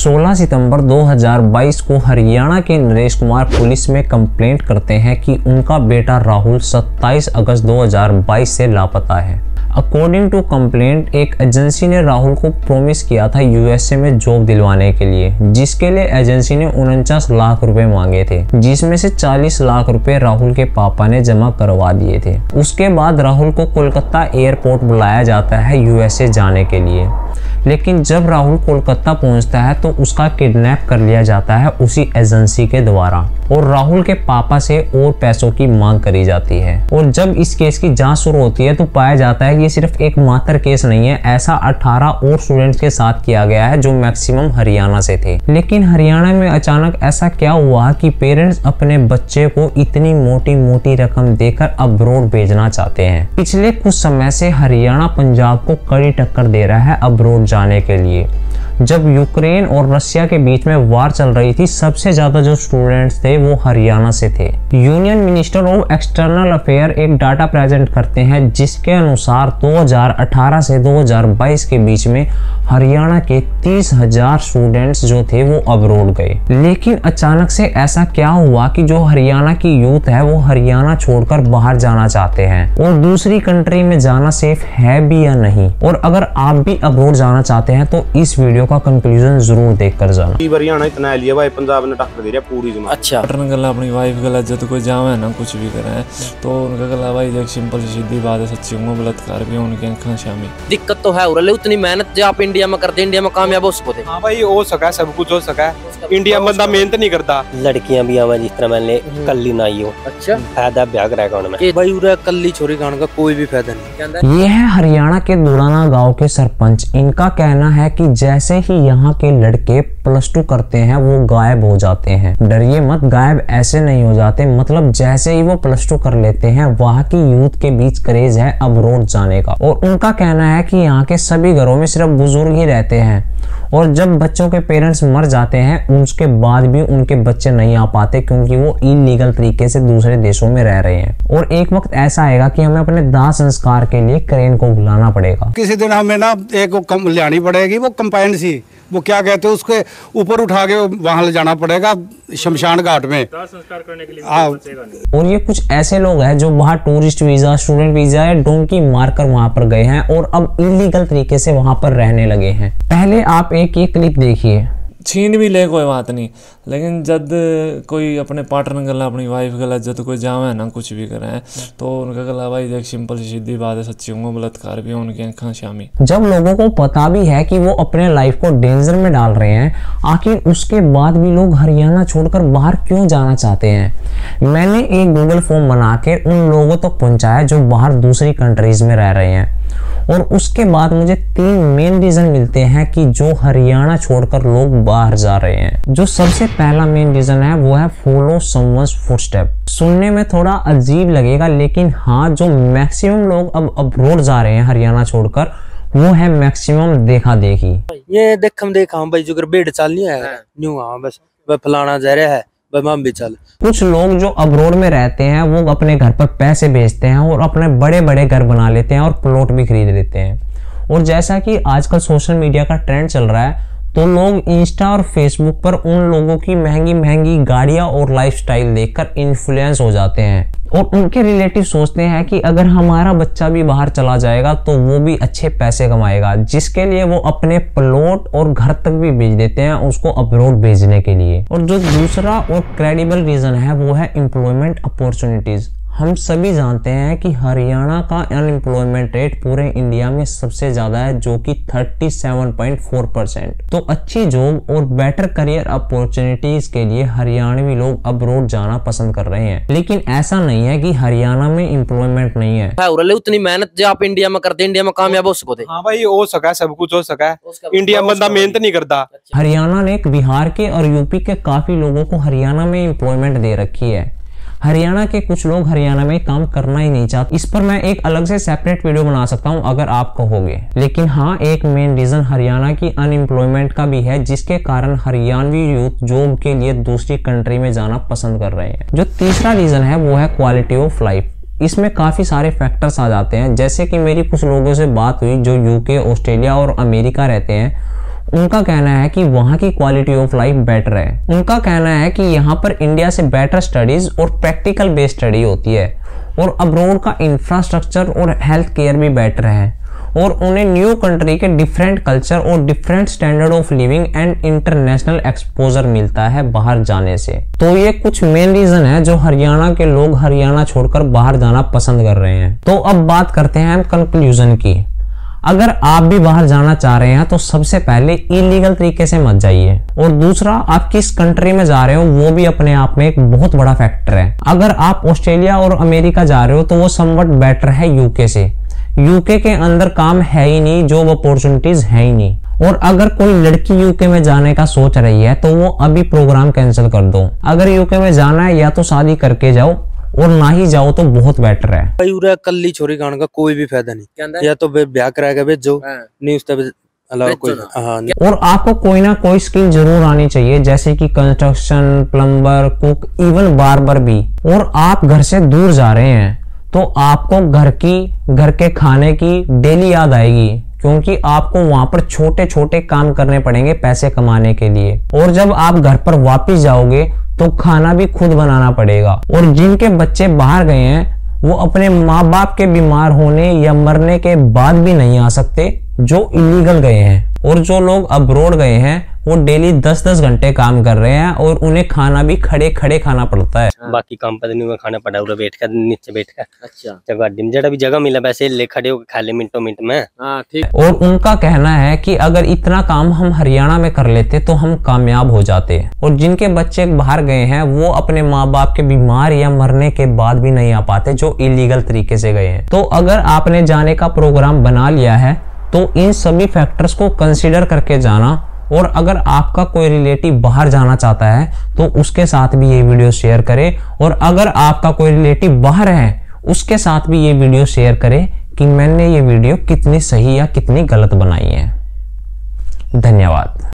16 सितंबर 2022 को हरियाणा के नरेश कुमार पुलिस में कंप्लेंट करते हैं कि उनका बेटा राहुल 27 अगस्त 2022 से लापता है। अकॉर्डिंग टू कंप्लेंट, एक एजेंसी ने राहुल को प्रॉमिस किया था यूएसए में जॉब दिलवाने के लिए, जिसके लिए एजेंसी ने 49 लाख रुपए मांगे थे, जिसमें से 40 लाख रुपए राहुल के पापा ने जमा करवा दिए थे। उसके बाद राहुल को कोलकाता एयरपोर्ट बुलाया जाता है यूएसए जाने के लिए, लेकिन जब राहुल कोलकाता पहुंचता है तो उसका किडनैप कर लिया जाता है उसी एजेंसी के द्वारा और राहुल के पापा से और पैसों की मांग करी जाती है। और जब इस केस की जांच शुरू होती है तो पाया जाता है कि ये सिर्फ एक मात्र केस नहीं है, ऐसा 18 और स्टूडेंट्स के साथ किया गया है जो मैक्सिमम हरियाणा से थे। लेकिन हरियाणा में अचानक ऐसा क्या हुआ कि पेरेंट्स अपने बच्चे को इतनी मोटी मोटी रकम देकर अब्रॉड भेजना चाहते हैं। पिछले कुछ समय से हरियाणा पंजाब को कड़ी टक्कर दे रहा है अब्रॉड जाने के लिए। जब यूक्रेन और रशिया के बीच में वार चल रही थी, सबसे ज्यादा जो स्टूडेंट्स थे वो हरियाणा से थे। Union minister of external affair एक डाटा प्रेजेंट करते हैं जिसके अनुसार 2018 से 2022 के बीच में हरियाणा के 30,000 स्टूडेंट्स जो थे वो अब्रॉड गए। लेकिन अचानक से ऐसा क्या हुआ कि जो हरियाणा की यूथ है वो हरियाणा छोड़कर बाहर जाना चाहते हैं और दूसरी कंट्री में जाना सेफ है भी या नहीं। और अगर आप भी अब्रॉड जाना चाहते हैं तो इस वीडियो का कंक्लूजन जरूर देखकर जाना। हरियाणा इतना लिया भाई, पंजाब ने टक्कर दे रहा पूरी जमा। अच्छा पैटर्न गला अपनी वाइफ गला जब कोई जावे ना कुछ भी करे तो उनका गला भाई एक सिंपल सीधी बात है, सच्ची में बलात्कार भी उनके आंखें शामिल। दिक्कत तो है उरले उतनी मेहनत जो आप इंडिया में करते इंडिया में कामयाब हो सको। हां भाई हो सका, सब कुछ हो सका। इंडिया में बंदा मेहनत नहीं करता। लड़कियां भी आवा जिस तरह मैंने कल्ली ना ही हो। अच्छा फायदा ब्याह करेगा उनमें भाई उरे कल्ली छोरी खाने का कोई भी फायदा नहीं। ये है हरियाणा के दुराना गांव के सरपंच। इनका कहना है कि जैसे ही यहाँ के लड़के +2 करते हैं वो गायब हो जाते हैं। डरिए मत, गायब ऐसे नहीं हो जाते, मतलब जैसे ही वो +2 कर लेते हैं वहाँ की यूथ के बीच क्रेज है अब्रॉड जाने का। और उनका कहना है कि यहाँ के सभी घरों में सिर्फ बुजुर्ग ही रहते हैं और जब बच्चों के पेरेंट्स मर जाते हैं उसके बाद भी उनके बच्चे नहीं आ पाते क्योंकि वो इलीगल तरीके से दूसरे देशों में रह रहे हैं। और एक वक्त ऐसा आएगा कि हमें अपने दाह संस्कार के लिए क्रेन को बुलाना पड़ेगा। किसी दिन हमें ना एक लानी पड़ेगी, वो कंपाउंड सी, वो क्या कहते हैं, उसके ऊपर उठा के वहां ले जाना पड़ेगा शमशान घाट में संस्कार करने के लिए। और ये कुछ ऐसे लोग हैं जो बाहर टूरिस्ट वीजा, स्टूडेंट वीजा या डोंकी मारकर वहां पर गए हैं और अब इलीगल तरीके से वहां पर रहने लगे हैं। पहले आप एक ये क्लिप देखिए। छीन भी ले कोई बात नहीं, लेकिन जब कोई अपने पार्टनर गला अपनी वाइफ गला जब कोई जावे ना कुछ भी करे तो उनका गला भाई एक सिंपल सीधी बात है, सच्ची में बलात्कार भी उनकी आंखें शामिल। जब लोगों को पता भी है कि वो अपने लाइफ को डेंजर में डाल रहे हैं, आखिर उसके बाद भी लोग हरियाणा छोड़कर बाहर क्यों जाना चाहते हैं? मैंने एक गूगल फॉर्म बना के उन लोगों तक पहुंचाया जो बाहर दूसरी कंट्रीज में रह रहे हैं और उसके बाद मुझे 3 मेन रीजन मिलते हैं कि जो हरियाणा छोड़कर लोग बाहर जा रहे हैं। जो सबसे पहला मेन रीजन है वो है फॉलो समवन्स फुटस्टेप। सुनने में थोड़ा अजीब लगेगा लेकिन हाँ, जो मैक्सिमम लोग अब अब्रॉड जा रहे हैं हरियाणा छोड़कर वो है मैक्सिमम देखा देखी। ये देखा भाई जो बेड चल नहीं है न्यू, हाँ बस फलाना जा रहा है भी चल। कुछ लोग जो अब्रॉड में रहते हैं वो अपने घर पर पैसे भेजते हैं और अपने बड़े बड़े घर बना लेते हैं और प्लॉट भी खरीद लेते हैं। और जैसा कि आजकल सोशल मीडिया का ट्रेंड चल रहा है तो लोग इंस्टा और फेसबुक पर उन लोगों की महंगी महंगी गाड़ियां और लाइफस्टाइल देखकर इन्फ्लुएंस हो जाते हैं और उनके रिलेटिव सोचते हैं कि अगर हमारा बच्चा भी बाहर चला जाएगा तो वो भी अच्छे पैसे कमाएगा, जिसके लिए वो अपने प्लॉट और घर तक भी भेज देते हैं उसको अब्रॉड भेजने के लिए। और जो दूसरा और क्रेडिबल रीजन है वो है एम्प्लॉयमेंट अपॉर्चुनिटीज। हम सभी जानते हैं कि हरियाणा का अनएम्प्लॉयमेंट रेट पूरे इंडिया में सबसे ज्यादा है जो कि 37.4%। तो अच्छी जॉब और बेटर करियर अपॉर्चुनिटीज के लिए हरियाणवी लोग अब्रॉड जाना पसंद कर रहे हैं। लेकिन ऐसा नहीं है कि हरियाणा में एम्प्लॉयमेंट नहीं है। उतनी मेहनत जो आप इंडिया में करते इंडिया में कामयाब हो सको। हाँ भाई हो सका, सब कुछ हो सका। इंडिया में बंदा मेहनत नहीं करता। हरियाणा ने बिहार के और यूपी के काफी लोगों को हरियाणा में एम्प्लॉयमेंट दे रखी है। हरियाणा के कुछ लोग हरियाणा में काम करना ही नहीं चाहते। इस पर मैं एक अलग से सेपरेट वीडियो बना सकता हूं अगर आप कहोगे। लेकिन हाँ, एक मेन रीजन हरियाणा की अनएम्प्लॉयमेंट का भी है जिसके कारण हरियाणवी यूथ जॉब के लिए दूसरी कंट्री में जाना पसंद कर रहे हैं। जो तीसरा रीजन है वो है क्वालिटी ऑफ लाइफ। इसमें काफी सारे फैक्टर्स आ जाते हैं, जैसे कि मेरी कुछ लोगों से बात हुई जो यूके, ऑस्ट्रेलिया और अमेरिका रहते हैं। उनका कहना है कि वहाँ की क्वालिटी ऑफ लाइफ बेटर है। उनका कहना है कि यहाँ पर इंडिया से बेटर स्टडीज और प्रैक्टिकल बेस्ड स्टडी होती है और अब्रॉड का इंफ्रास्ट्रक्चर और हेल्थ केयर भी बेटर है और उन्हें न्यू कंट्री के डिफरेंट कल्चर और different standard of living and international exposure मिलता है बाहर जाने से। तो ये कुछ मेन रीजन है जो हरियाणा के लोग हरियाणा छोड़कर बाहर जाना पसंद कर रहे हैं। तो अब बात करते हैं हम कंक्लूजन की। अगर आप भी बाहर जाना चाह रहे हैं तो सबसे पहले इलीगल तरीके से मत जाइए और दूसरा आप किस कंट्री में जा रहे हो वो भी अपने आप में एक बहुत बड़ा फैक्टर है। अगर आप ऑस्ट्रेलिया और अमेरिका जा रहे हो तो वो समवट बेटर है यूके से। यूके के अंदर काम है ही नहीं, जॉब अपॉर्चुनिटीज है ही नहीं। और अगर कोई लड़की यूके में जाने का सोच रही है तो वो अभी प्रोग्राम कैंसिल कर दो। अगर यूके में जाना है या तो शादी करके जाओ और ना ही जाओ तो बहुत बेटर है। भाई उरा कल्ली छोरी खाने का कोई भी फायदा नहीं, या तो ब्याह करा के भेजो नहीं उसके अलावा कोई। हाँ, और आपको कोई ना कोई स्किल जरूर आनी चाहिए जैसे कि construction, plumber, cook, even barber भी। और आप घर से दूर जा रहे हैं तो आपको घर के खाने की डेली याद आएगी क्योंकि आपको वहां पर छोटे छोटे काम करने पड़ेंगे पैसे कमाने के लिए। और जब आप घर पर वापस जाओगे तो खाना भी खुद बनाना पड़ेगा। और जिनके बच्चे बाहर गए हैं वो अपने माँ बाप के बीमार होने या मरने के बाद भी नहीं आ सकते जो इलीगल गए हैं। और जो लोग अब्रॉड गए हैं वो डेली 10-10 घंटे काम कर रहे हैं और उन्हें खाना भी खड़े खड़े खाना पड़ता है। बाकी काम पता नहीं खाना पड़ा उधर बैठ कर नीचे बैठ कर। अच्छा, जब गाड़ी में जड़ा भी जगह मिला वैसे ले खड़े हो खा ले मिनटों मिनट में। हाँ ठीक। और उनका कहना है कि अगर इतना काम हम हरियाणा में कर लेते तो हम कामयाब हो जाते। और जिनके बच्चे बाहर गए हैं वो अपने माँ बाप के बीमार या मरने के बाद भी नहीं आ पाते जो इलीगल तरीके से गए हैं। तो अगर आपने जाने का प्रोग्राम बना लिया है तो इन सभी फैक्टर्स को कंसीडर करके जाना। और अगर आपका कोई रिलेटिव बाहर जाना चाहता है तो उसके साथ भी ये वीडियो शेयर करें। और अगर आपका कोई रिलेटिव बाहर है उसके साथ भी ये वीडियो शेयर करें कि मैंने ये वीडियो कितनी सही या कितनी गलत बनाई है। धन्यवाद।